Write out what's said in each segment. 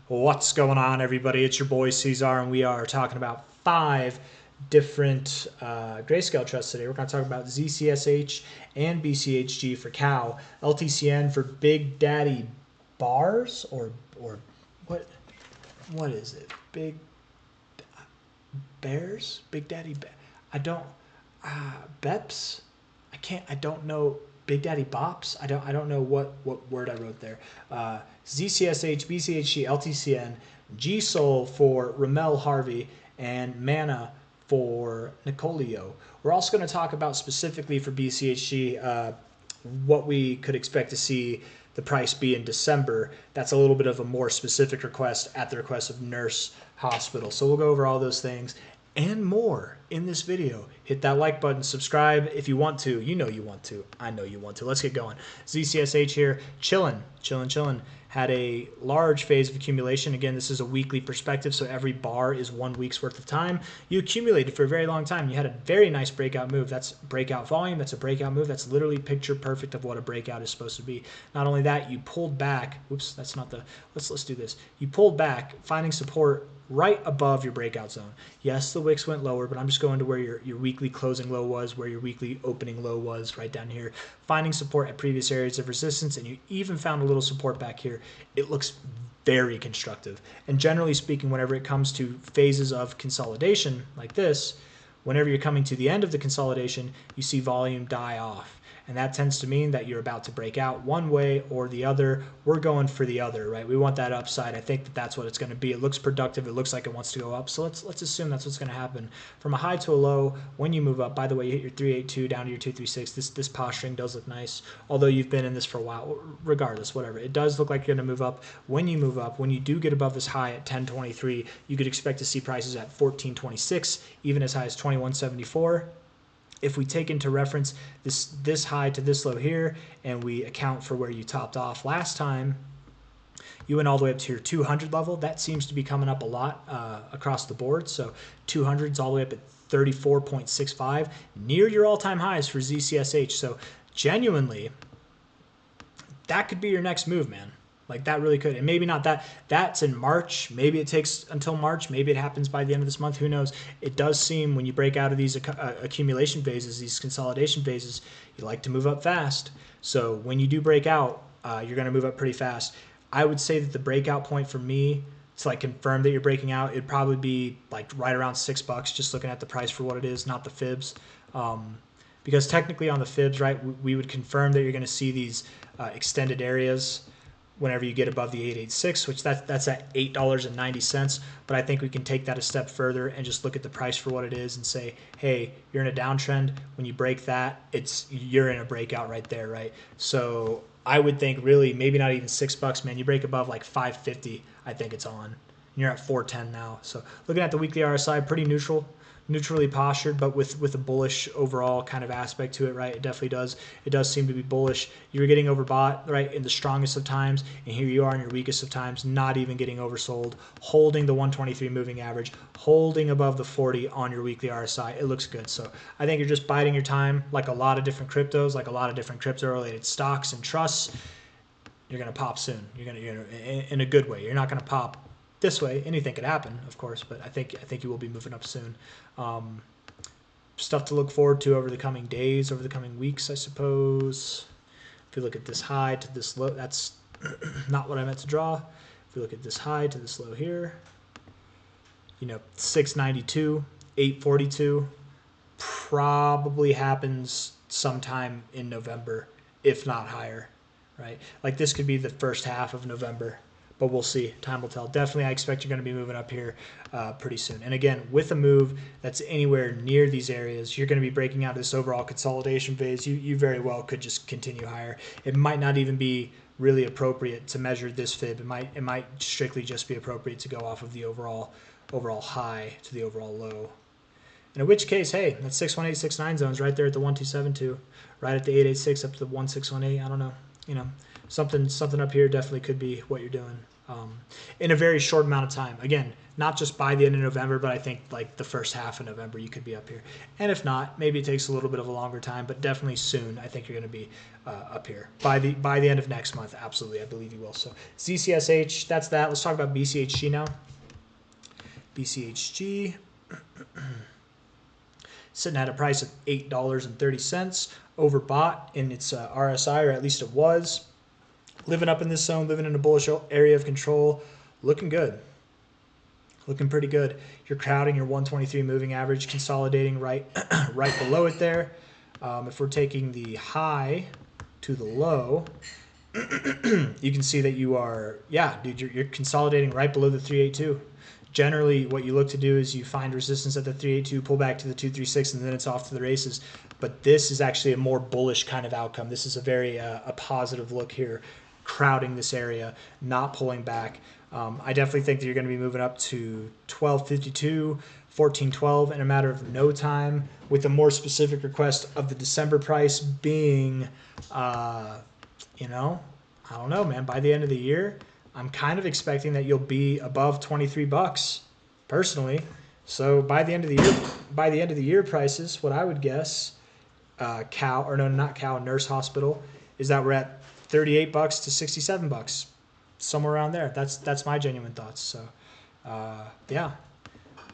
What's going on, everybody? It's your boy C-Zar, and we are talking about 5 different Grayscale Trusts today. We're going to talk about ZCSH and BCHG for cow, LTCN for Big Daddy Bars, or what is it? Big Bears? Big Daddy I don't Beps? I don't know. Big Daddy Bops? I don't know what word I wrote there. ZCSH, BCHG, LTCN, G-Sol for Ramel Harvey, and Mana for Nicolio. We're also going to talk about specifically for BCHG what we could expect to see the price be in December. That's a little bit of a more specific request at the request of Nurse Hospital. So we'll go over all those things and more in this video. Hit that like button, subscribe if you want to. You know you want to. I know you want to. Let's get going. ZCSH here, chilling. Had a large phase of accumulation. Again, this is a weekly perspective, so every bar is 1 week's worth of time. You accumulated for a very long time. You had a very nice breakout move. That's breakout volume. That's a breakout move. That's literally picture perfect of what a breakout is supposed to be. Not only that, you pulled back. Oops, that's not the. Let's do this. You pulled back, finding support right above your breakout zone. Yes, the wicks went lower, but I'm just going to where your weekly closing low was, where your weekly opening low was, right down here. Finding support at previous areas of resistance, and you even found a little support back here. It looks very constructive. And generally speaking, whenever it comes to phases of consolidation like this, whenever you're coming to the end of the consolidation, you see volume die off. And that tends to mean that you're about to break out one way or the other. We're going for the other, right? We want that upside. I think that's what it's going to be. It looks productive. It looks like it wants to go up. So let's assume that's what's going to happen. From a high to a low, when you move up, by the way, you hit your 382 down to your 236. This posturing does look nice, although you've been in this for a while. Regardless, whatever. It does look like you're going to move up. When you move up, when you do get above this high at 1023, you could expect to see prices at 1426, even as high as 2174. If we take into reference this high to this low here, and we account for where you topped off last time, you went all the way up to your 200 level. That seems to be coming up a lot across the board. So 200's all the way up at 34.65, near your all-time highs for ZCSH. So genuinely, that could be your next move, man. Like, that really could. And maybe not that. That's in March. Maybe it takes until March. Maybe it happens by the end of this month. Who knows? It does seem when you break out of these accumulation phases, these consolidation phases, you like to move up fast. So when you do break out, you're going to move up pretty fast. I would say that the breakout point for me to like confirm that you're breaking out, it'd probably be like right around $6, just looking at the price for what it is, not the fibs. Because technically on the fibs, right, we would confirm that you're going to see these extended areas whenever you get above the 886, which that's at $8.90. But I think we can take that a step further and just look at the price for what it is and say, hey, you're in a downtrend. When you break that, you're in a breakout right there, right? So I would think really maybe not even $6, man. You break above like 550, I think it's on. And you're at 410 now. So looking at the weekly RSI, pretty neutrally postured, but with a bullish overall kind of aspect to it, right? It definitely does. It does seem to be bullish. You were getting overbought, right, in the strongest of times, and here you are in your weakest of times, not even getting oversold, holding the 123 moving average, holding above the 40 on your weekly RSI. It looks good. So I think you're just biding your time, like a lot of different cryptos, like a lot of different crypto-related stocks and trusts. You're gonna pop soon. You're gonna in a good way. You're not gonna pop this way. Anything could happen, of course, but I think you will be moving up soon. Stuff to look forward to over the coming days, over the coming weeks, I suppose. If you look at this high to this low, that's not what I meant to draw. If we look at this high to this low here, 692, 842 probably happens sometime in November, if not higher, right? Like, this could be the first half of November. But we'll see. Time will tell. Definitely, I expect you're going to be moving up here pretty soon. And again, with a move that's anywhere near these areas, you're going to be breaking out of this overall consolidation phase. You very well could just continue higher. It might not even be really appropriate to measure this fib. It might strictly just be appropriate to go off of the overall high to the overall low. And in which case, hey, that's 61869 zones right there at the 1272, right at the 886 up to the 1618. I don't know. Something up here definitely could be what you're doing. in a very short amount of time. Again, not just by the end of November, but I think like the first half of November you could be up here. And if not, maybe it takes a little bit of a longer time, but definitely soon I think you're going to be up here. By the end of next month, absolutely, I believe you will. So ZCSH, that's that. Let's talk about BCHG now. BCHG. Sitting at a price of $8.30, overbought in its RSI, or at least it was. Living up in this zone, living in a bullish area of control, looking good. Looking pretty good. You're crowding your 123 moving average, consolidating right below it there. If we're taking the high to the low, you can see that you are, yeah, dude, you're consolidating right below the 382. Generally, what you look to do is you find resistance at the 382, pull back to the 236, and then it's off to the races. But this is actually a more bullish kind of outcome. This is a very a positive look here, crowding this area, not pulling back. I definitely think that you're going to be moving up to 1252, 1412 in a matter of no time, with a more specific request of the December price being, you know, I don't know, man, by the end of the year, I'm kind of expecting that you'll be above 23 bucks personally. So by the end of the year prices, what I would guess, Nurse Hospital, is that we're at 38 bucks to 67 bucks, somewhere around there. That's my genuine thoughts. So yeah,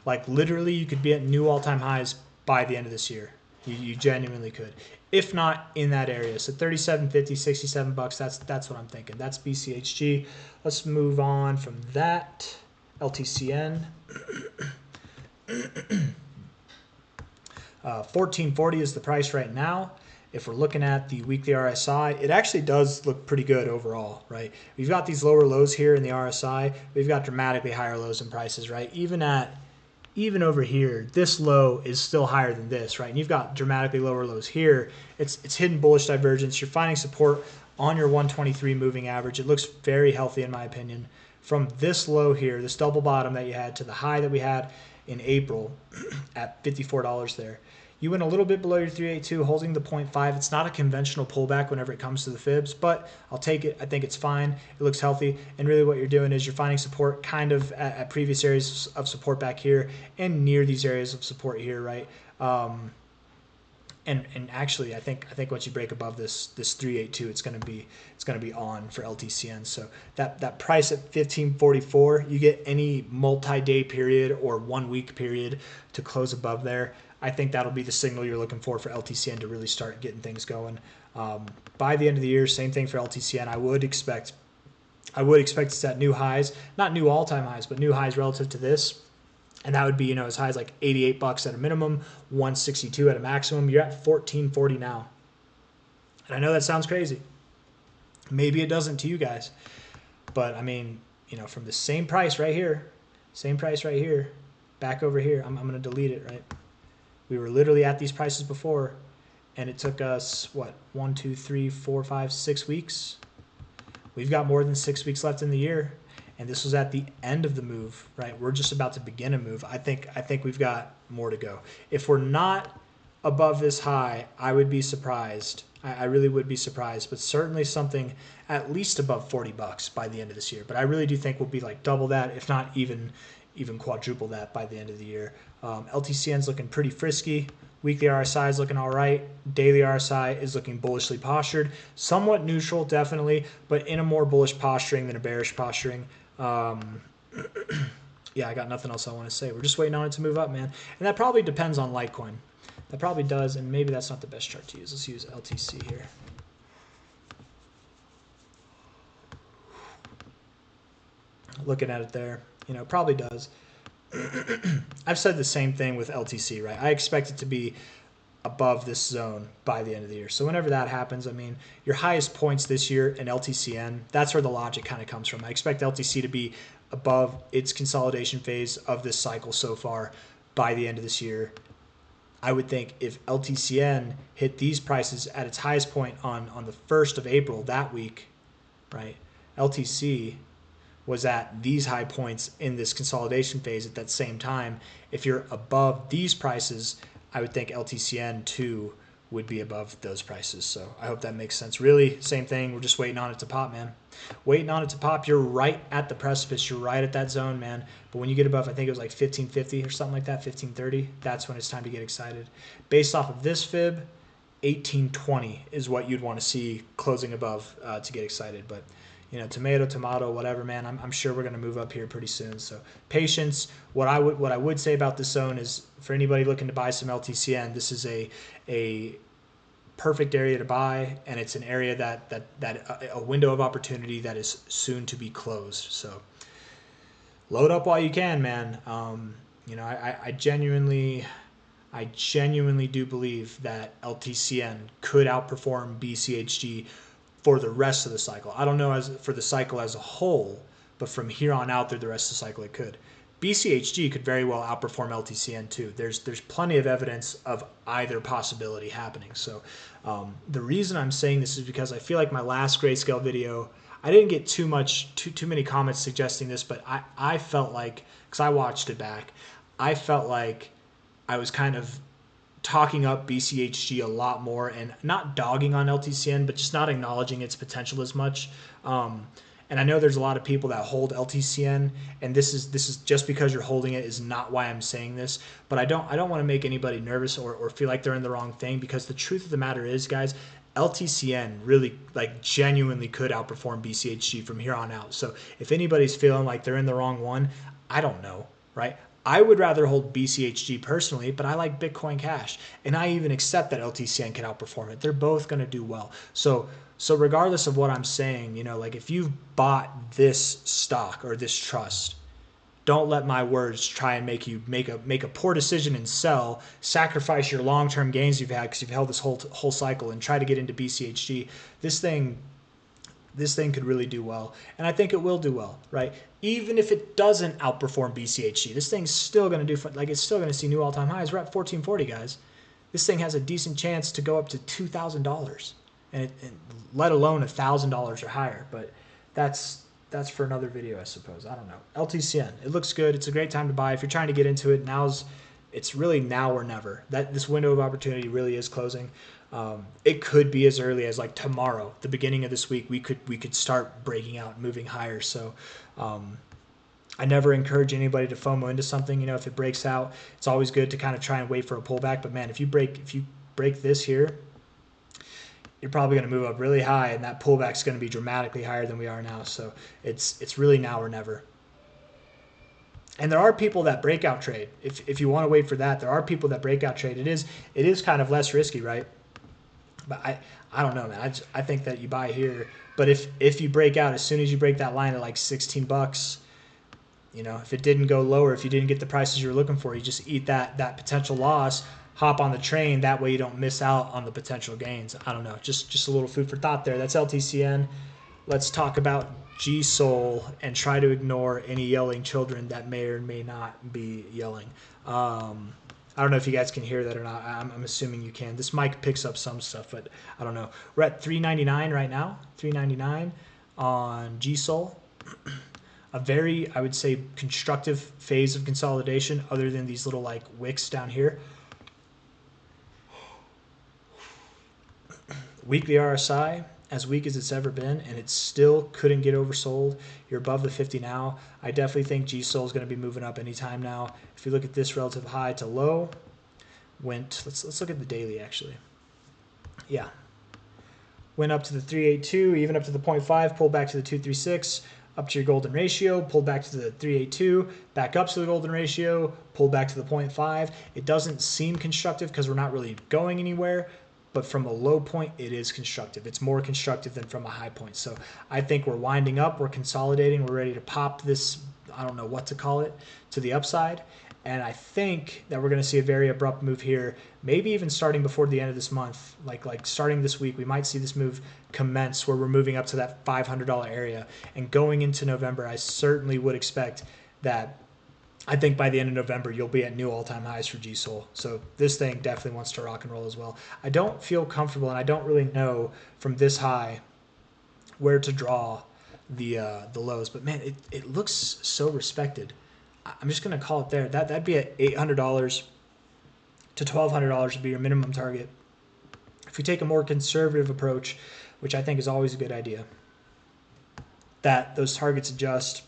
like literally you could be at new all-time highs by the end of this year. You genuinely could, if not in that area. So 37.50, 67 bucks. That's what I'm thinking. That's BCHG. Let's move on from that. LTCN. 1440 is the price right now. If we're looking at the weekly RSI, it actually does look pretty good overall, right? We've got these lower lows here in the RSI. We've got dramatically higher lows in prices, right? Even over here, this low is still higher than this, right? And you've got dramatically lower lows here. It's hidden bullish divergence. You're finding support on your 123 moving average. It looks very healthy in my opinion. From this low here, this double bottom that you had, to the high that we had in April at $54 there. You went a little bit below your 382, holding the 0.5. It's not a conventional pullback whenever it comes to the fibs, but I'll take it. I think it's fine. It looks healthy. And really what you're doing is you're finding support kind of at previous areas of support back here and near these areas of support here, right? And actually, I think once you break above this 382, it's gonna be on for LTCN. So that price at 1544, you get any multi-day period or 1 week period to close above there. I think that'll be the signal you're looking for LTCN to really start getting things going. By the end of the year, same thing for LTCN. I would expect it's at new highs, not new all-time highs, but new highs relative to this. And that would be, as high as like 88 bucks at a minimum, 162 at a maximum. You're at 1440 now. And I know that sounds crazy. Maybe it doesn't to you guys. But I mean, from the same price right here, back over here, I'm going to delete it, right? We were literally at these prices before, and it took us, 1, 2, 3, 4, 5, 6 weeks. We've got more than 6 weeks left in the year. And this was at the end of the move, right? We're just about to begin a move. I think we've got more to go. If we're not above this high, I would be surprised. I really would be surprised, but certainly something at least above 40 bucks by the end of this year. But I really do think we'll be like double that, if not even quadruple that by the end of the year. LTCN's looking pretty frisky. Weekly RSI is looking all right. Daily RSI is looking bullishly postured. Somewhat neutral, definitely, but in a more bullish posturing than a bearish posturing. Yeah, I got nothing else I want to say. We're just waiting on it to move up, man. And that probably depends on Litecoin. That probably does, and maybe that's not the best chart to use. Let's use LTC here. Looking at it there, probably does. I've said the same thing with LTC, right? I expect it to be above this zone by the end of the year. So whenever that happens, I mean, your highest points this year in LTCN, that's where the logic kind of comes from. I expect LTC to be above its consolidation phase of this cycle so far by the end of this year. I would think if LTCN hit these prices at its highest point on the 1st of April that week, right? LTC was at these high points in this consolidation phase at that same time. If you're above these prices, I would think LTCN too would be above those prices. So I hope that makes sense. Really, same thing. We're just waiting on it to pop, man. Waiting on it to pop. You're right at the precipice. You're right at that zone, man. But when you get above, I think it was like 1550 or something like that, 1530, that's when it's time to get excited. Based off of this fib, 1820 is what you'd want to see closing above to get excited. But you know, tomato, whatever, man. I'm sure we're going to move up here pretty soon. So patience. What I would say about this zone is, for anybody looking to buy some LTCN, this is a perfect area to buy, and it's an area that a window of opportunity that is soon to be closed. So load up while you can, man. You know, I genuinely do believe that LTCN could outperform BCHG for the rest of the cycle. I don't know as for the cycle as a whole, but from here on out through the rest of the cycle, it could. BCHG could very well outperform LTCN too. There's plenty of evidence of either possibility happening. So the reason I'm saying this is because I feel like my last Grayscale video, I didn't get too many comments suggesting this, but I felt like, because I watched it back, I felt like I was kind of talking up BCHG a lot more and not dogging on LTCN, but just not acknowledging its potential as much. And I know there's a lot of people that hold LTCN, and this is just because you're holding it is not why I'm saying this. But I don't want to make anybody nervous or feel like they're in the wrong thing, because the truth of the matter is, guys, LTCN really, like, genuinely could outperform BCHG from here on out. So if anybody's feeling like they're in the wrong one, I don't know, right? I would rather hold BCHG personally, but I like Bitcoin Cash, and I even accept that LTCN can outperform it. They're both going to do well. So regardless of what I'm saying, you know, like, if you've bought this stock or this trust, don't let my words try and make you make a poor decision and sell, sacrifice your long-term gains you've had because you've held this whole cycle, and try to get into BCHG. This thing could really do well, and I think it will do well, right? Even if it doesn't outperform BCHG, this thing's still going to do, like, it's still going to see new all-time highs. We're at 1440, guys. This thing has a decent chance to go up to $2,000, and let alone $1,000 or higher. But that's for another video, I suppose. I don't know. LTCN, it looks good. It's a great time to buy if you're trying to get into it. It's really now or never. This window of opportunity really is closing. It could be as early as like tomorrow, the beginning of this week, we could start breaking out and moving higher. So I never encourage anybody to FOMO into something. You know, if it breaks out, it's always good to kind of try and wait for a pullback. But man, if you break this here, you're probably going to move up really high, and that pullback is going to be dramatically higher than we are now. So it's really now or never. And there are people that breakout trade. If you want to wait for that, there are people that breakout trade. It is kind of less risky, right? But I don't know, man. I think that you buy here. But if you break out, as soon as you break that line at like $16, you know, if it didn't go lower, if you didn't get the prices you were looking for, you just eat that potential loss, hop on the train. That way you don't miss out on the potential gains. I don't know. Just a little food for thought there. That's LTCN. Let's talk about G-Sol and try to ignore any yelling children that may or may not be yelling. I don't know if you guys can hear that or not. I'm assuming you can. This mic picks up some stuff, but I don't know. We're at $3.99 right now. $3.99 on G-Sol. A very, I would say, constructive phase of consolidation, other than these little like wicks down here. Weekly RSI, as weak as it's ever been, and it still couldn't get oversold. You're above the 50 now. I definitely think G-Sol is going to be moving up anytime now. If you look at this relative high to low, let's look at the daily actually. Yeah. Went up to the 382, even up to the 0.5, pulled back to the 236, up to your golden ratio, pulled back to the 382, back up to the golden ratio, pulled back to the 0.5. It doesn't seem constructive because we're not really going anywhere. But from a low point, it is constructive. It's more constructive than from a high point. So I think we're winding up. We're consolidating. We're ready to pop this, I don't know what to call it, to the upside. And I think that we're going to see a very abrupt move here, maybe even starting before the end of this month. Like starting this week, we might see this move commence where we're moving up to that $500 area. And going into November, I certainly would expect that. I think by the end of November, you'll be at new all-time highs for G-Sol. So this thing definitely wants to rock and roll as well. I don't feel comfortable, and I don't really know from this high where to draw the lows. But, man, it looks so respected. I'm just going to call it there. That'd be at $800 to $1,200 would be your minimum target. If we take a more conservative approach, which I think is always a good idea, that those targets adjust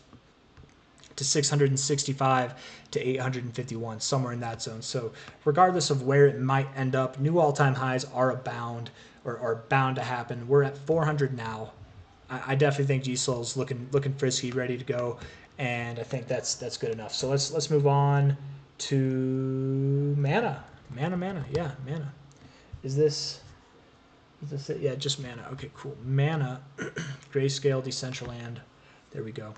to 665 to 851, somewhere in that zone. So regardless of where it might end up, new all-time highs are abound or are bound to happen. We're at 400 now. I definitely think G-Sol's looking frisky, ready to go, and I think that's good enough. So let's move on to Mana. Yeah, Mana. Is this it? Yeah, just Mana. Okay, cool. Mana, Grayscale, Decentraland. There we go.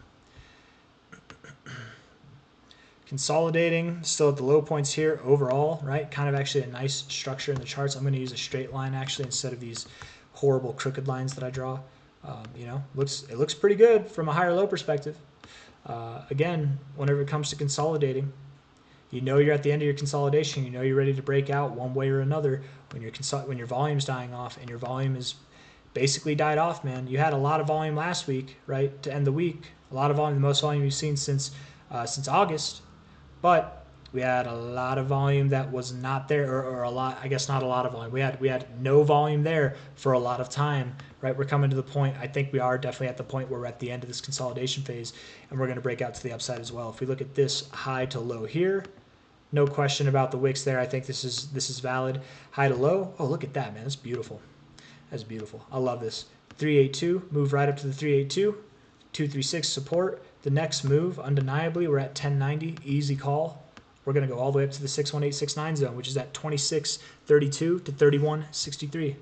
Consolidating, still at the low points here overall, right? Kind of actually a nice structure in the charts. I'm going to use a straight line actually instead of these horrible crooked lines that I draw. You know, it looks pretty good from a higher low perspective. Again, whenever it comes to consolidating, you know you're at the end of your consolidation. You know you're ready to break out one way or another when your volume's dying off, and your volume is basically died off, man. You had a lot of volume last week, right, to end the week. A lot of volume, the most volume you've seen since August. But we had a lot of volume that was not there, or a lot, I guess not a lot of volume. We had no volume there for a lot of time, right? We're coming to the point, I think we are definitely at the point where we're at the end of this consolidation phase, and we're going to break out to the upside as well. If we look at this high to low here, no question about the wicks there. I think this is valid. High to low, oh, look at that, man. That's beautiful. That's beautiful. I love this. 382, move right up to the 382. 236 support. The next move, undeniably, we're at 1090, easy call. We're going to go all the way up to the 61869 zone, which is at 2632 to 3163.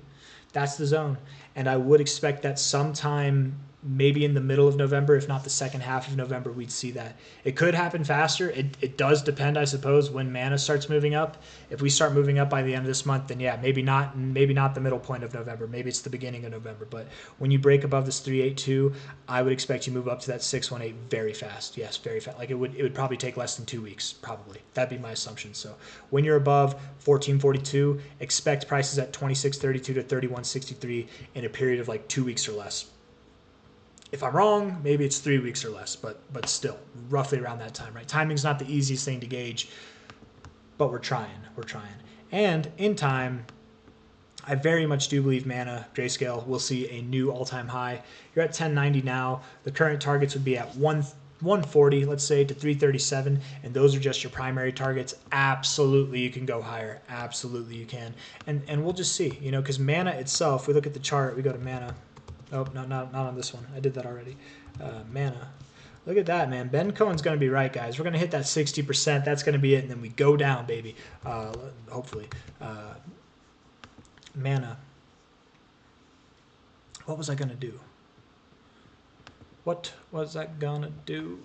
That's the zone. And I would expect that sometime maybe in the middle of November, if not the second half of November, we'd see that. It could happen faster. It does depend, I suppose, when Mana starts moving up. If we start moving up by the end of this month, then yeah, maybe not the middle point of November. Maybe it's the beginning of November. But when you break above this 382, I would expect you move up to that 618 very fast. Yes, very fast. Like it would probably take less than 2 weeks, probably. That'd be my assumption. So when you're above 1442, expect prices at 2632 to 3163 in a period of like 2 weeks or less. If I'm wrong, maybe it's 3 weeks or less, but still, roughly around that time, right? Timing's not the easiest thing to gauge, but we're trying. And in time, I very much do believe Mana, Grayscale, will see a new all-time high. You're at 1090 now. The current targets would be at 140, let's say, to 337, and those are just your primary targets. Absolutely, you can go higher. Absolutely, you can. And we'll just see, you know, because Mana itself, we look at the chart, we go to Mana. Oh, not on this one. I did that already. Mana. Look at that, man. Ben Cohen's going to be right, guys. We're going to hit that 60%. That's going to be it, and then we go down, baby. Hopefully. Mana. What was I going to do? What was I going to do?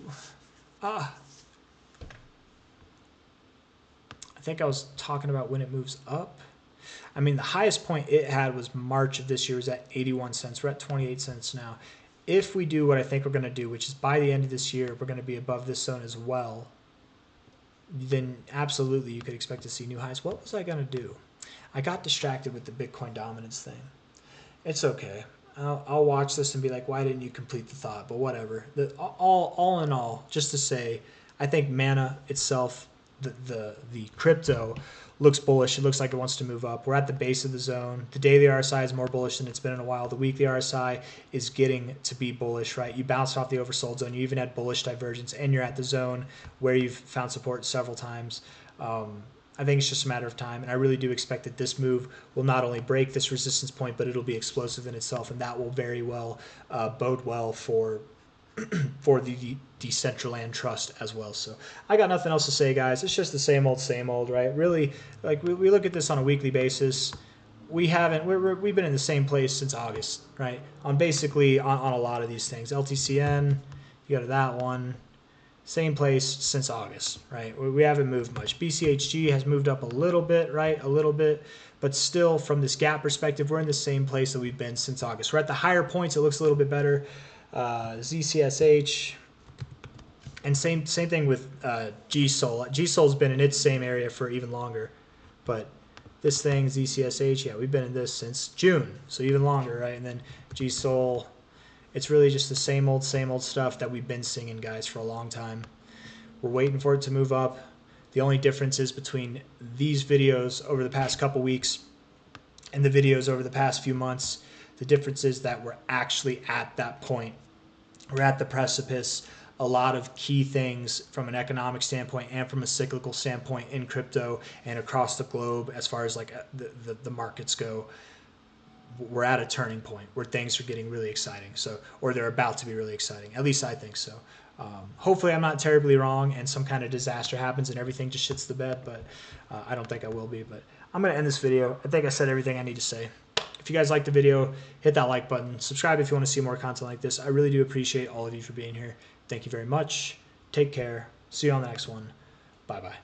I think I was talking about when it moves up. I mean, the highest point it had was March of this year, was at 81 cents. We're at 28 cents now. If we do what I think we're going to do, which is by the end of this year, we're going to be above this zone as well, then absolutely you could expect to see new highs. What was I going to do? I got distracted with the Bitcoin dominance thing. It's okay. I'll watch this and be like, why didn't you complete the thought? But whatever. All in all, just to say, I think Mana itself, the crypto, looks bullish. It looks like it wants to move up. We're at the base of the zone. The daily RSI is more bullish than it's been in a while. The weekly RSI is getting to be bullish, right? You bounced off the oversold zone. You even had bullish divergence, and you're at the zone where you've found support several times. I think it's just a matter of time, and I really do expect that this move will not only break this resistance point, but it'll be explosive in itself, and that will very well bode well for the Decentraland Trust as well. So I got nothing else to say, guys. It's just the same old, right? Really, like we look at this on a weekly basis. We've been in the same place since August, right? On basically on a lot of these things. LTCN, you go to that one, same place since August, right? We haven't moved much. BCHG has moved up a little bit, right? A little bit, but still from this gap perspective, we're in the same place that we've been since August. We're at the higher points. It looks a little bit better. ZCSH, and same thing with G-Sol. G-Sol's been in its same area for even longer, but this thing, ZCSH, yeah, we've been in this since June, so even longer, right? And then G-Sol, it's really just the same old stuff that we've been singing, guys, for a long time. We're waiting for it to move up. The only difference is between these videos over the past couple weeks in the videos over the past few months. The difference is that we're actually at that point. We're at the precipice. A lot of key things from an economic standpoint and from a cyclical standpoint in crypto and across the globe, as far as like the markets go, we're at a turning point where things are getting really exciting. So, or they're about to be really exciting. At least I think so. Hopefully I'm not terribly wrong and some kind of disaster happens and everything just shits the bed, but I don't think I will be. But I'm going to end this video. I think I said everything I need to say. If you guys liked the video, hit that like button. Subscribe if you want to see more content like this. I really do appreciate all of you for being here. Thank you very much. Take care. See you on the next one. Bye-bye.